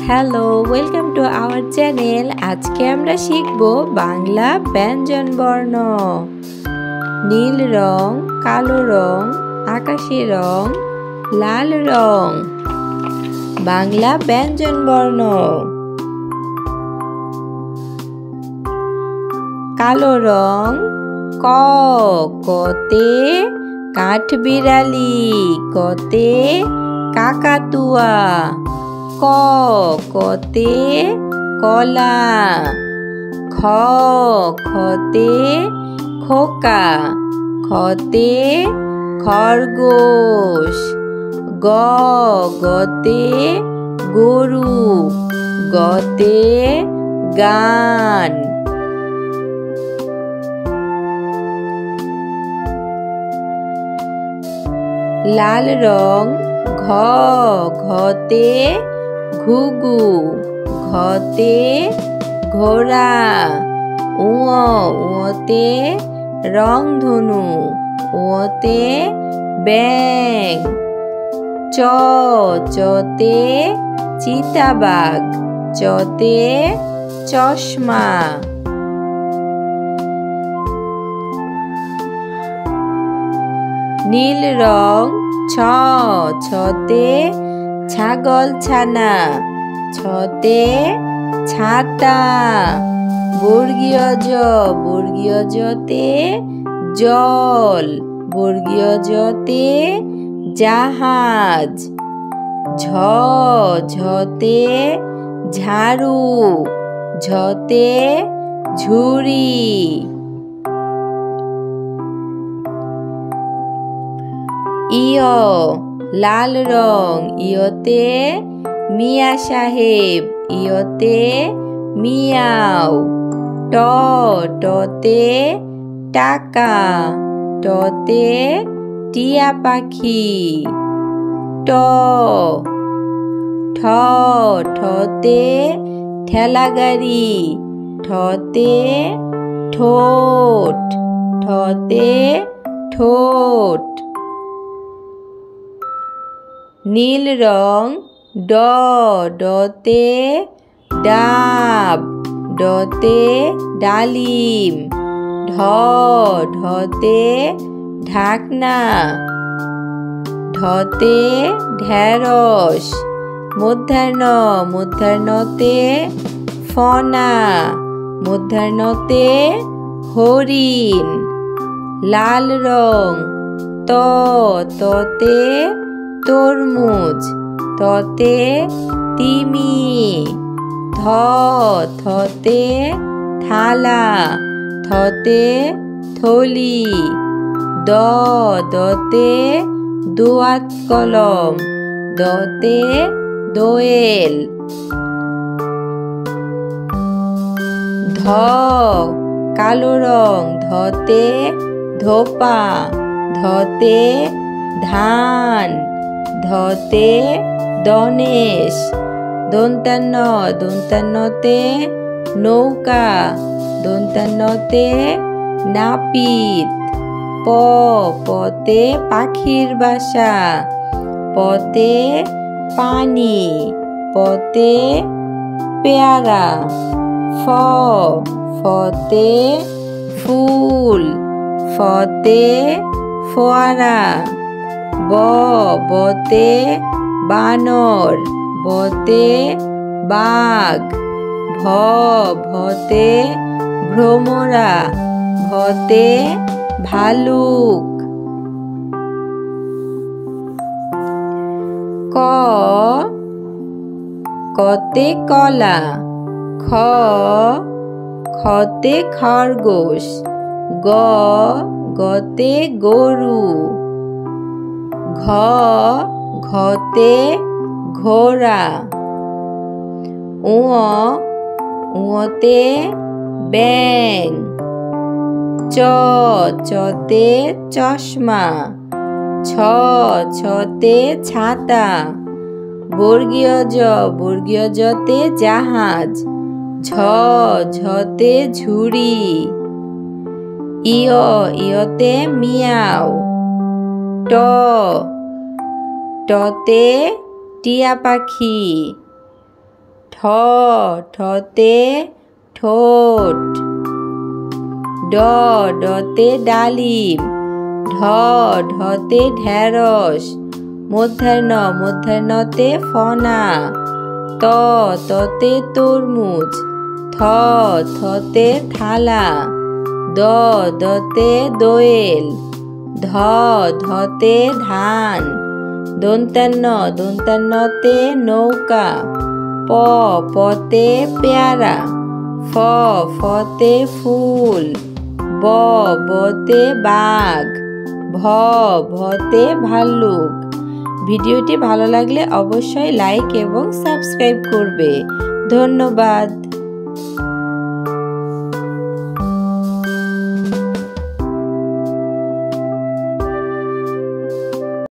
Hello, welcome to our channel. আজকে আমরা শিখব বাংলা ব্যঞ্জন বর্ণ। নীল রং, কালো রং, আকাশি রং, লাল রং। বাংলা ব্যঞ্জন বর্ণ। কালো রং ক, কতে কাঠবিড়ালি, কতে কাকাতুয়া। ক, কতে কলা। খ, খতে খোকা, খতে খরগোশ। গ, গতে গরু, গতে গান। লাল রং ঘ, ঘতে ঘুঘু, ঘতে ঘোড়া। উ, উতে রংধনু, উতে ব্যাঙ। চ, চতে চিতাবাঘ, চতে চশমা। নীল রং ছ, ছতে ছাগলছানা, ছতে ছাতা। বর্গীয় জ, বর্গীয় জতে জল, বর্গীয় জতে জাহাজ। ঝ, ঝতে ঝাড়ু, ঝতে ঝুড়ি। ইয়, লাল রং, ইয়তে মিয়া সাহেব, ইয়তে মিয়াও। ট, টতে টাকা, টতে টিয়া পাখি। ট, ঠ, ঠতে ঠেলাগাড়ি, ঠতে ঠোঁট, ঠতে ঠোঁট। নীল রং ড, ডতে ডাব, ডতে ডালিম। ঢ, ঢতে ঢাকনা, ঢতে ঢেঁড়স। মূর্ধন্য, মূর্ধন্যতে ফনা, মূর্ধন্যতে হরিণ। লাল রং ত, ততে তরমুজ, ততে তিমি। থ, থতে থালা, থতে থলি। দ, দতে দোয়াত কলম, দতে দোয়েল। ধ, কালো রং, ধতে ধোপা, ধতে ধান, ধতে ধনেশ। দন্তান্ন, দন্তান্নতে নৌকা, দন্তান্নতে নাপিত। প, পতে পাখির বাসা, পতে পানি, পতে পেয়ারা। ফ, ফতে ফুল, ফতে ফোয়ারা। ব, বতে বানর, বতে বাঘ। ভ, ভতে ভ্রমরা, ভতে ভালুক। ক, কতে কলা। খ, খতে খরগোশ। গ, গতে গরু। ঘ, ঘতে ঘোড়া। উ, উতে ব্যাঙ। চ, চতে চশমা, ছ, ছতে ছাতা। বর্গীয় জ, বর্গীয় জতে জাহাজ, ঝ, ঝতে ঝুড়ি। ইয়, ইয়তে মিয়াও। ট, টতে টিয়া পাখি। ঠ ঠতে ঠোঁট ড ডতে ডালিম ঢ ঢতে ঢেঁড়স মূর্ধন্যতে ফনা ত ততে তরমুজ থ থতে থালা দ দতে দোয়েল ধ ধতে ধান দন্তান্নতে নৌকা প পতে পেয়ারা ফ ফতে ফুল ব বতে বাঘ ভ ভতে ভাল্লুক। ভিডিওটি ভালো লাগলে অবশ্যই লাইক এবং সাবস্ক্রাইব করবে। ধন্যবাদ।